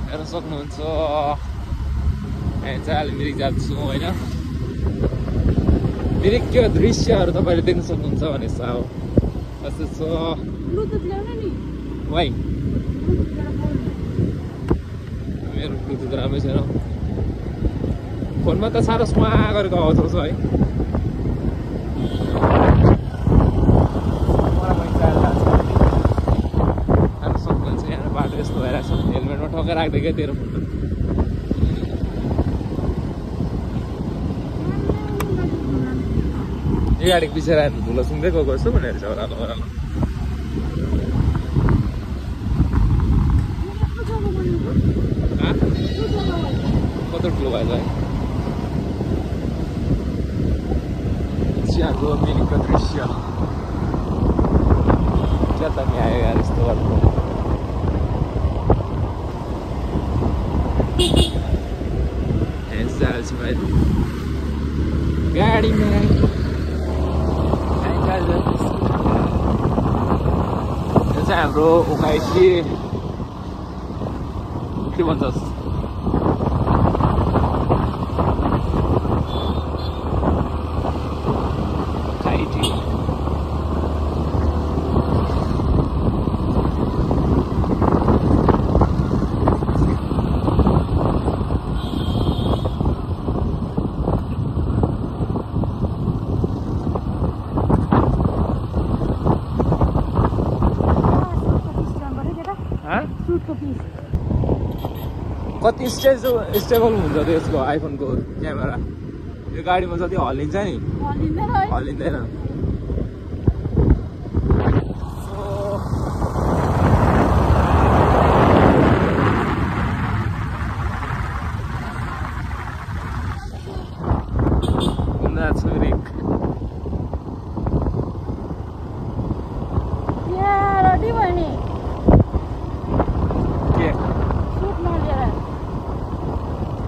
हेर्न सक्नुहुन्छ यहाँ चाहिँ अहिले मिरिक जान्छु होइन मिरिकको दृश्यहरू तपाईँले देख्न सक्नुहुन्छ भने अब यस्तो छ वाइ मेरो ब्लुटुथ राम्रै छैन फोनमा त साह्रो स्मा गरेको आवाज आउँछ है सक्नुहुन्छ यहाँ बाटो यस्तो भइरहेको छ हेलमेटमा ठक्कै राख्दै क्या तेरो फोन यो गाडीको पछि आएर धुलो सुन्दै गएको जस्तो भनेर चाहिँ ओह्रालो ओह्रालो कत्रो ठुलो भयो है चियाको मिरिकको दृश्य क्या त नि आयो यार यस्तो गर्नु गाडीमा यो चाहिँ हाम्रो उकाइसी के भन्छस् कति स्टेबल हुन्छ त यसको आइफोनको क्यामेरा यो गाडीमा जति हल्लिन्छ नि हल्लिँदैन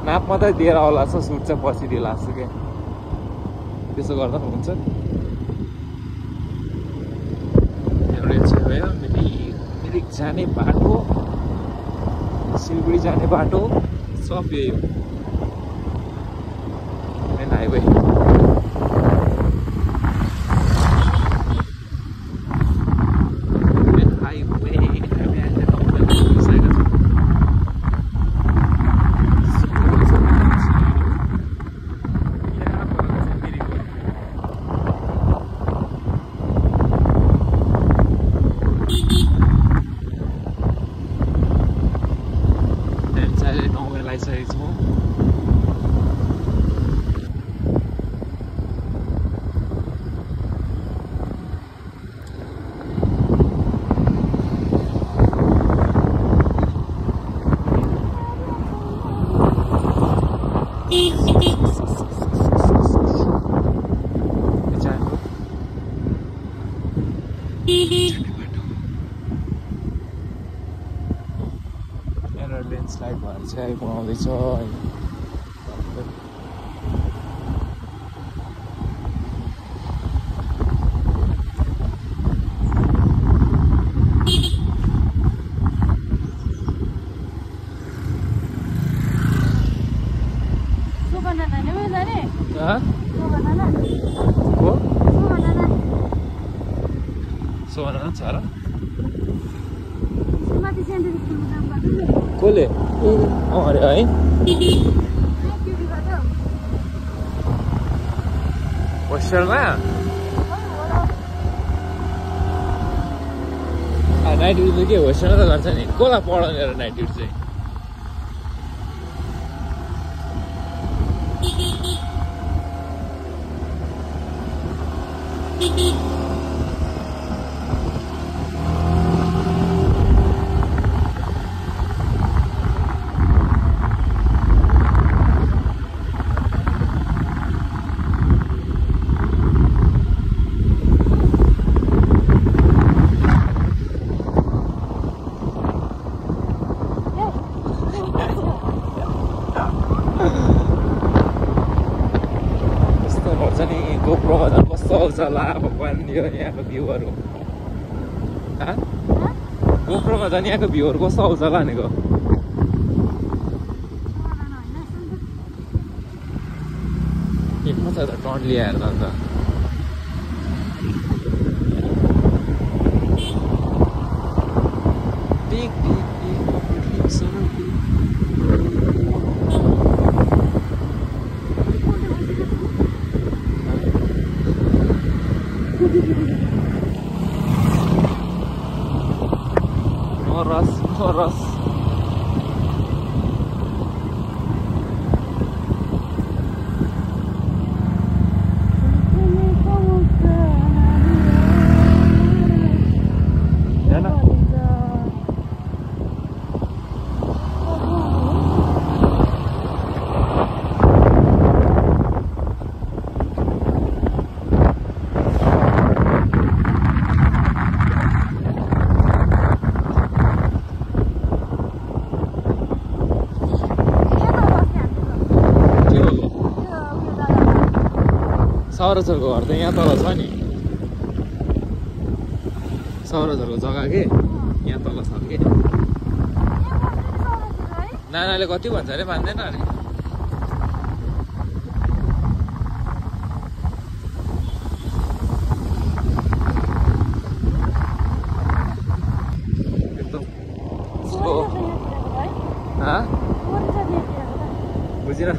नाप मात्रै दिएर होला छ सुट चाहिँ पछि दिएर लाग्छु क्या त्यसो गर्दा पनि हुन्छ एउटा चाहिँ भयो मिरिक जाने बाटो सिलगढी जाने बाटो सब यही हो मेन हाइवे ल्यान्डस्लाइड भएर चाहिँ बनाउँदैछ सोना छ र कसले अरे है होस्टेलमा नाइट ड्युटी के होस्टेलमा त गर्छ नि कसलाई पढाउने र नाइट ड्युटी चाहिँ गोप्रोमा झन् कस्तो आउँछ होला भगवान् यो यहाँको भ्यूहरू गोप्रोमा झन् यहाँको भ्यूहरू कस्तो आउँछ होला भनेको केमा छ त टर्न ल्याएर त टिक टिक टिक सडक Noras. सौरजहरूको घर त यहाँ तल छ नि सौरजहरूको जग्गा के यहाँ तल छ के नानाले कति भन्छ अरे मान्दैन अरे एकदम स्लो बुझिन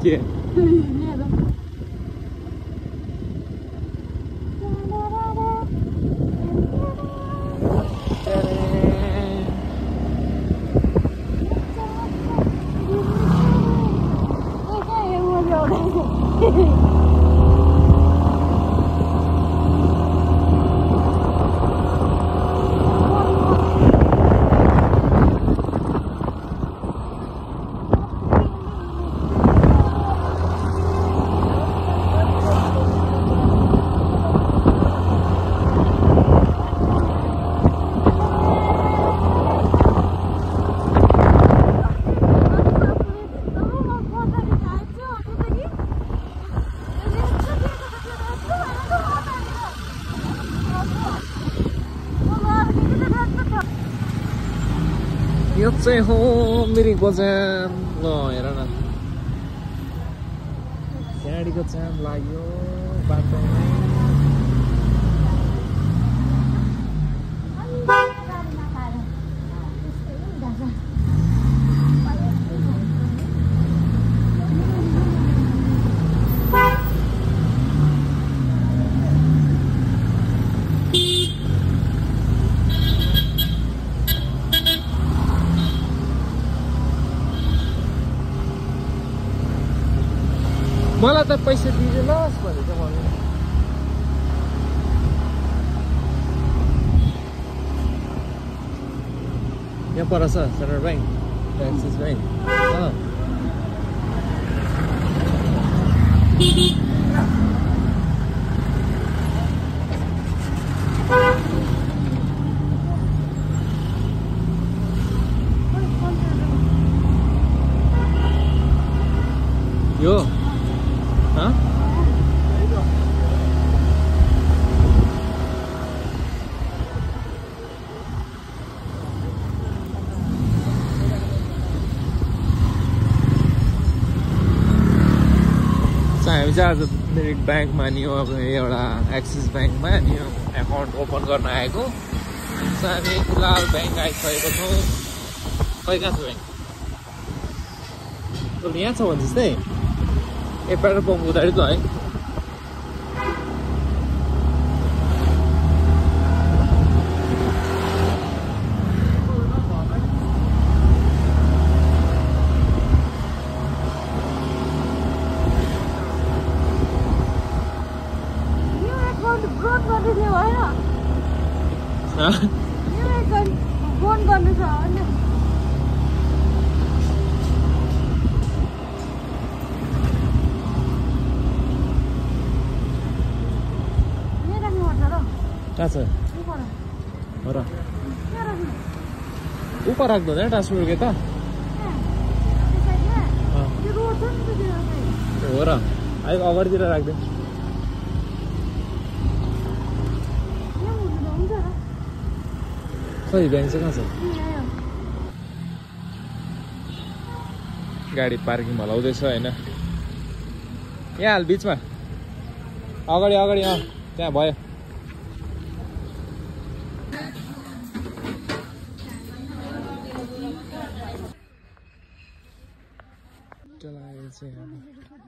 के यो चाहिँ हो मिरिक बजार ल हेर न गाडीको जाम लाग्यो बाटोमा मलाई त पैसा दिइदिनुहोस् भनेको मलाई यहाँ पर छ सेन्ट्रल ब्याङ्क एक्सिस ब्याङ्क यो हामी चाहिँ आज मिरिक ब्याङ्कमा नि अब एउटा एक्सिस ब्याङ्कमा नि एकाउन्ट ओपन गर्न आएको हामी फिलहाल ब्याङ्क आइसकेको छौँ खै कहाँ छ ब्याङ्क यहाँ छ भने जस्तै ए पेट्रोल पम्प उतारि त है फोन गर्नु छ कहाँ छ हो र उपर राख्दो हुँदैन ट्रान्सपोर्ट के त हो र अलिक अगाडितिर राख्दै खै ब्याङ्क चाहिँ कहाँ छ गाडी पार्किङ हलाउँदैछ होइन यहाँ हाल बिचमा अगाडि अगाडि त्यहाँ भयो चलाएछ